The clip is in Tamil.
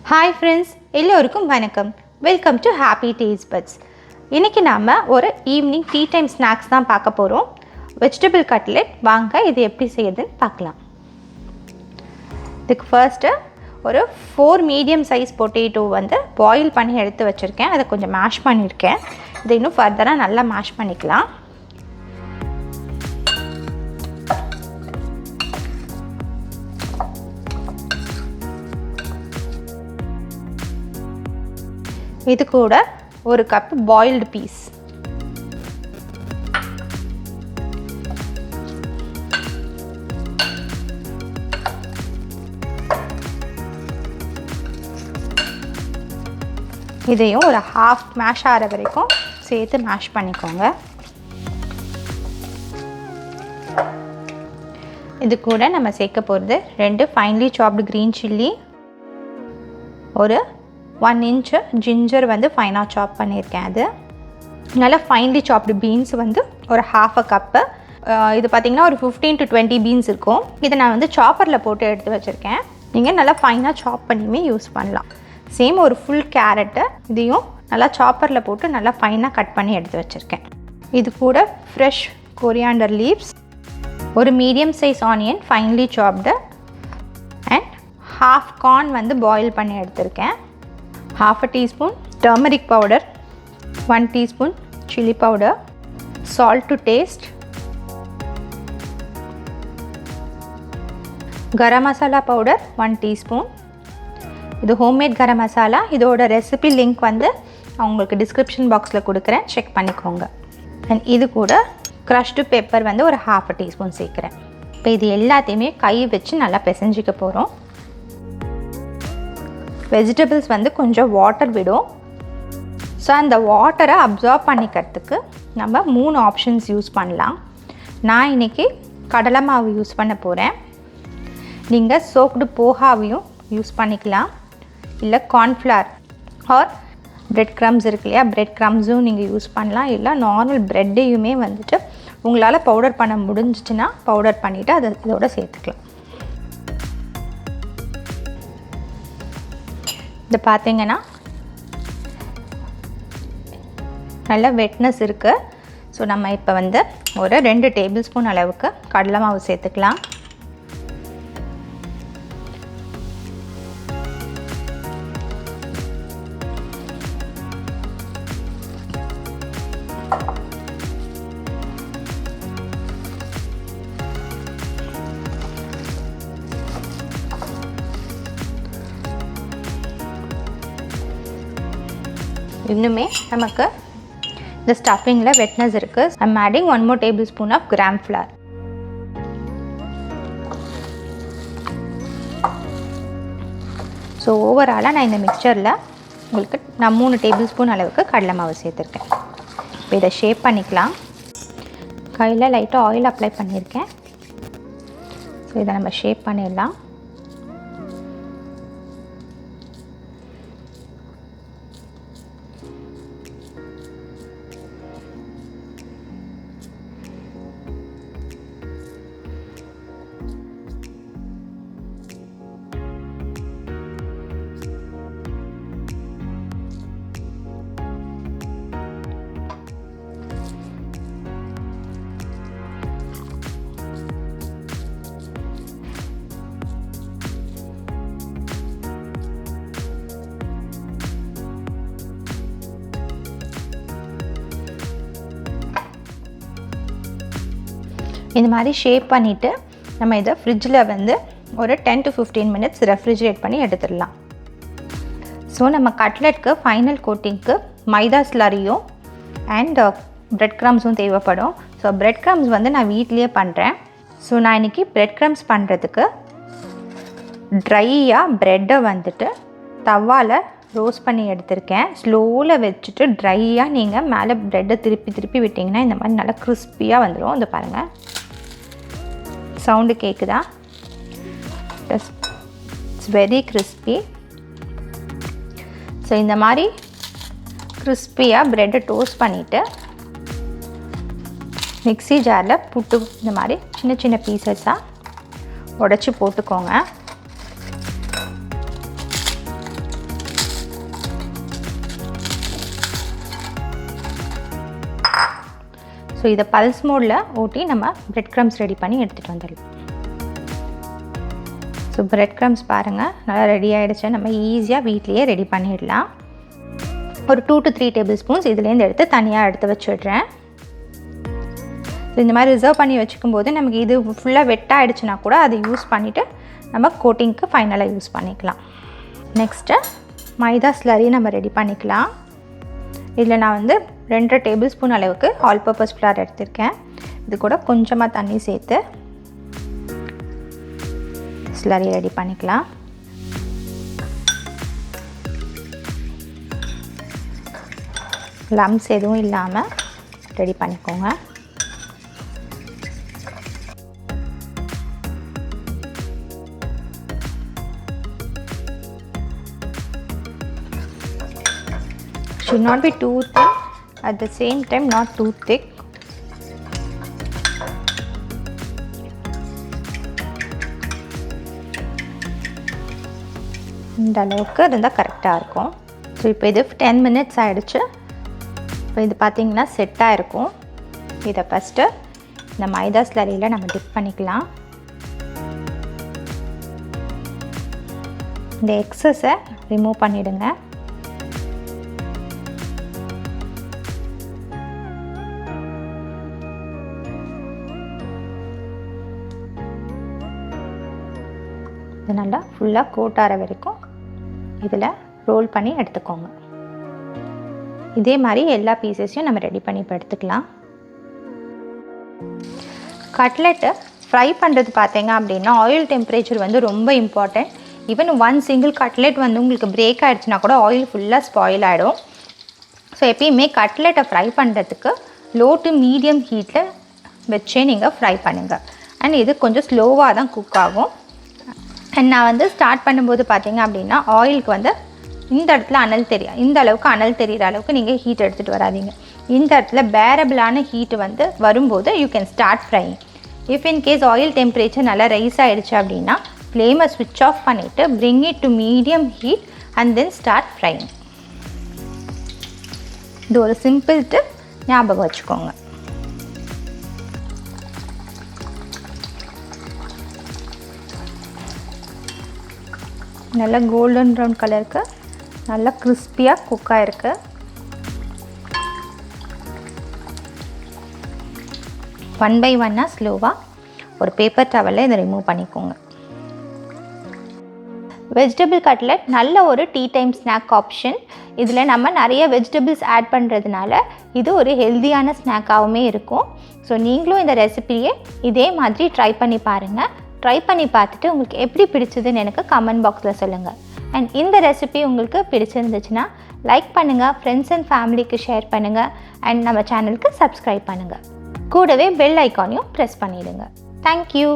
ஹாய் ஃப்ரெண்ட்ஸ், எல்லோருக்கும் வணக்கம். Welcome to happy taste buds. இன்றைக்கி நாம் ஒரு ஈவினிங் டீ டைம் ஸ்நாக்ஸ் தான் பார்க்க போகிறோம். Vegetable cutlet. வாங்க இது எப்படி செய்யுதுன்னு பார்க்கலாம். இதுக்கு ஃபர்ஸ்ட்டு ஒரு 4 மீடியம் சைஸ் பொட்டேட்டோ பாயில் பண்ணி எடுத்து வச்சுருக்கேன். அதை கொஞ்சம் மேஷ் பண்ணியிருக்கேன். இதை இன்னும் ஃபர்தராக நல்லா மேஷ் பண்ணிக்கலாம். இது கூட ஒரு கப் பாயில்டு பீஸ், இதையும் ஒரு ஹாஃப் மேஷ் ஆகிற வரைக்கும் சேர்த்து மேஷ் பண்ணிக்கோங்க. இது கூட நம்ம சேர்க்க போகிறது 2 ஃபைன்லி சாப்டு க்ரீன் சில்லி, ஒரு 1 இன்ச்சு ஜிஞ்சர் ஃபைனாக சாப் பண்ணியிருக்கேன். அது நல்லா ஃபைன்லி சாப்டு பீன்ஸ் ஒரு ½ கப்பு. இது பார்த்திங்கன்னா ஒரு 15 to 20 பீன்ஸ் இருக்கும். இதை நான் சாப்பரில் போட்டு எடுத்து வச்சுருக்கேன். நீங்கள் நல்லா ஃபைனாக சாப் பண்ணியுமே யூஸ் பண்ணலாம். சேம் ஒரு ஃபுல் கேரட்டு, இதையும் நல்லா சாப்பரில் போட்டு நல்லா ஃபைனாக கட் பண்ணி எடுத்து வச்சுருக்கேன். இது கூட ஃப்ரெஷ் கொரியாண்டர் லீவ்ஸ், ஒரு மீடியம் சைஸ் ஆனியன் ஃபைன்லி சாப்டு, அண்ட் ½ கார்ன் பாயில் பண்ணி எடுத்திருக்கேன். ½ teaspoon turmeric powder, 1 teaspoon chili powder, salt to taste, garam masala powder 1 teaspoon. இது ஹோம்மேட் கரம் மசாலா. இதோட ரெசிபி லிங்க் உங்களுக்கு டிஸ்கிரிப்ஷன் பாக்ஸில் கொடுக்குறேன், செக் பண்ணிக்கோங்க. அண்ட் இது கூட க்ரஷ்டு பெப்பர் ஒரு ½ teaspoon சேர்க்குறேன். இப்போ இது எல்லாத்தையுமே கை வச்சு நல்லா பிசைஞ்சிக்க போகிறோம். வெஜிடபிள்ஸ் கொஞ்சம் வாட்டர் விடும். ஸோ அந்த வாட்டரை அப்சார்ப் பண்ணிக்கிறதுக்கு நம்ம 3 ஆப்ஷன்ஸ் யூஸ் பண்ணலாம். நான் இன்றைக்கி கடலை மாவு யூஸ் பண்ண போகிறேன். நீங்கள் சோக்டு போகாவையும் யூஸ் பண்ணிக்கலாம், இல்லை கார்ன்ஃப்ளவர் ஆர் பிரெட் க்ரம்ஸ் இருக்கு இல்லையா, பிரெட் க்ரம்ஸும் நீங்கள் யூஸ் பண்ணலாம். இல்லை நார்மல் ப்ரெட்டையுமே உங்களால் பவுடர் பண்ண முடிஞ்சிச்சுன்னா பவுடர் பண்ணிவிட்டு அதை இதோட சேர்த்துக்கலாம். இது பார்த்தீங்கன்னா நல்ல வெட்னஸ் இருக்குது. ஸோ நம்ம இப்போ ஒரு 2 டேபிள் ஸ்பூன் அளவுக்கு கடலை மாவு சேர்த்துக்கலாம். இன்னுமே நமக்கு இந்த ஸ்டஃபிங்கில் வெட்னஸ் இருக்குது. I'm adding 1 more tablespoon of gram flour. So ஓவராலாக நான் இந்த மிக்சரில் நான் 3 டேபிள் அளவுக்கு கடலை மாவு சேர்த்துருக்கேன். இப்போ இதை ஷேப் பண்ணிக்கலாம். கையில் லைட்டாக ஆயில் அப்ளை பண்ணியிருக்கேன். ஸோ இதை நம்ம ஷேப் பண்ணிடலாம். இந்த மாதிரி ஷேப் பண்ணிவிட்டு நம்ம இதை ஃப்ரிட்ஜில் ஒரு 10 to 15 minutes ரெஃப்ரிஜரேட் பண்ணி எடுத்துடலாம். ஸோ நம்ம கட்லெட்க்கு ஃபைனல் கோட்டிங்க்கு மைதா ஸ்லரியும் அண்ட் பிரெட் க்ரம்ஸும் தேவைப்படும். ஸோ பிரெட் க்ரம்ஸ் நான் வீட்லேயே பண்ணுறேன். ஸோ நான் இன்றைக்கி பிரெட் க்ரம்ஸ் பண்ணுறதுக்கு ட்ரையாக ப்ரெட்டை தவாவில் ரோஸ்ட் பண்ணி எடுத்திருக்கேன். ஸ்லோவில் வச்சுட்டு ட்ரையாக நீங்கள் மேலே ப்ரெட்டை திருப்பி விட்டிங்கன்னா இந்த மாதிரி நல்லா கிறிஸ்பியாக வந்துடும். இந்த பாருங்கள், சவுண்டு கேட்குதா? It's very crispy. ஸோ இந்த மாதிரி கிறிஸ்பியாக ப்ரெட்டை டோஸ்ட் பண்ணிவிட்டு மிக்ஸி ஜாரில் புட்டு இந்த மாதிரி சின்ன சின்ன பீசஸாக உடச்சி போட்டுக்கோங்க. ஸோ இதை பல்ஸ் மோடில் ஊட்டி நம்ம பிரெட் க்ரம்ஸ் ரெடி பண்ணி எடுத்துகிட்டு வந்துடலாம். ஸோ பிரெட் க்ரம்ஸ் பாருங்கள் நல்லா ரெடி ஆகிடுச்சு. நம்ம ஈஸியாக வீட்லேயே ரெடி பண்ணிடலாம். ஒரு 2 to 3 டேபிள் ஸ்பூன்ஸ் இதுலேருந்து எடுத்து தனியாக எடுத்து வச்சுடுறேன். ஸோ இந்த மாதிரி ரிசர்வ் பண்ணி வச்சுக்கும்போது நமக்கு இது ஃபுல்லாக வெட்டாகிடுச்சுன்னா கூட அதை யூஸ் பண்ணிவிட்டு நம்ம கோட்டிங்க்கு ஃபைனலாக யூஸ் பண்ணிக்கலாம். நெக்ஸ்ட்டு மைதா ஸ்லரி நம்ம ரெடி பண்ணிக்கலாம். இதில் நான் வந்து 2 டேபிள் ஸ்பூன் அளவுக்கு ஆல் பர்பஸ் ஃப்ளார் எடுத்திருக்கேன். இது கூட கொஞ்சமாக தண்ணி சேர்த்து ஸ்லரி ரெடி பண்ணிக்கலாம். லம்ஸ் எதுவும் இல்லாமல் ரெடி பண்ணிக்கோங்க. Should not be too thin, at the same time not too thick. இந்த அளவுக்கு இருந்தால் கரெக்டாக இருக்கும். ஸோ இப்போ இது 10 minutes ஆகிடுச்சு. இப்போ இது பார்த்திங்கன்னா செட்டாக இருக்கும். இதை ஃபஸ்ட்டு இந்த மைதா ஸ்லரியில் நம்ம டிப் பண்ணிக்கலாம். இந்த எக்ஸஸை ரிமூவ் பண்ணிவிடுங்க. இது நல்லா ஃபுல்லாக கோட் ஆகிற வரைக்கும் இதில் ரோல் பண்ணி எடுத்துக்கோங்க. இதே மாதிரி எல்லா பீசஸையும் நம்ம ரெடி பண்ணி இப்போ எடுத்துக்கலாம். கட்லெட்டு ஃப்ரை பண்ணுறது பார்த்தீங்க அப்படின்னா ஆயில் டெம்பரேச்சர் வந்து ரொம்ப இம்பார்ட்டன்ட். ஈவன் 1 சிங்கிள் கட்லெட் வந்து உங்களுக்கு பிரேக் ஆகிடுச்சுன்னா கூட ஆயில் ஃபுல்லாக ஸ்பாயில் ஆகிடும். ஸோ எப்பயுமே கட்லெட்டை ஃப்ரை பண்ணுறதுக்கு லோ டு மீடியம் ஹீட்டில் வச்சே நீங்கள் ஃப்ரை பண்ணுங்கள். அண்ட் இது கொஞ்சம் ஸ்லோவாக தான் குக் ஆகும். அண்ட் நான் வந்து ஸ்டார்ட் பண்ணும்போது பார்த்தீங்க அப்படின்னா ஆயிலுக்கு வந்து இந்த இடத்துல இந்த அளவுக்கு அனல் தெரிகிற அளவுக்கு நீங்கள் ஹீட் எடுத்துகிட்டு வராதிங்க. இந்த இடத்துல பேரபிளான ஹீட்டு வந்து வரும்போது you can start frying. If in case oil temperature நல்லா ரைஸ் ஆகிடுச்சு அப்படின்னா ஃப்ளேமை ஸ்விட்ச் ஆஃப் பண்ணிவிட்டு bring it to medium heat and then start frying. இது ஒரு சிம்பிள் டிப், ஞாபகம் வச்சுக்கோங்க. நல்லா கோல்டன் ப்ரௌன் கலருக்கு நல்லா கிறிஸ்பியாக குக் ஆகிருக்கு. ஒன் பை ஒன்னாக ஸ்லோவாக ஒரு பேப்பர் டவலில் இதை ரிமூவ் பண்ணிக்கோங்க. வெஜிடபிள் கட்லெட் நல்ல ஒரு டீ டைம் ஸ்நாக் ஆப்ஷன். இதில் நம்ம நிறைய வெஜிடபிள்ஸ் ஆட் பண்ணுறதுனால இது ஒரு ஹெல்த்தியான ஸ்நாக்காகவுமே இருக்கும். ஸோ நீங்களும் இந்த ரெசிபியை இதே மாதிரி ட்ரை பண்ணி பாருங்கள். ட்ரை பண்ணி பார்த்துட்டு உங்களுக்கு எப்படி பிடிச்சதுன்னு எனக்கு கமெண்ட் பாக்ஸில் சொல்லுங்கள். அண்ட் இந்த ரெசிபி உங்களுக்கு பிடிச்சிருந்துச்சுன்னா லைக் பண்ணுங்கள், ஃப்ரெண்ட்ஸ் அண்ட் ஃபேமிலிக்கு ஷேர் பண்ணுங்கள், அண்ட் நம்ம சேனலுக்கு சப்ஸ்கிரைப் பண்ணுங்கள். கூடவே பெல் ஐக்கானையும் ப்ரெஸ் பண்ணிவிடுங்க. தேங்க்யூ.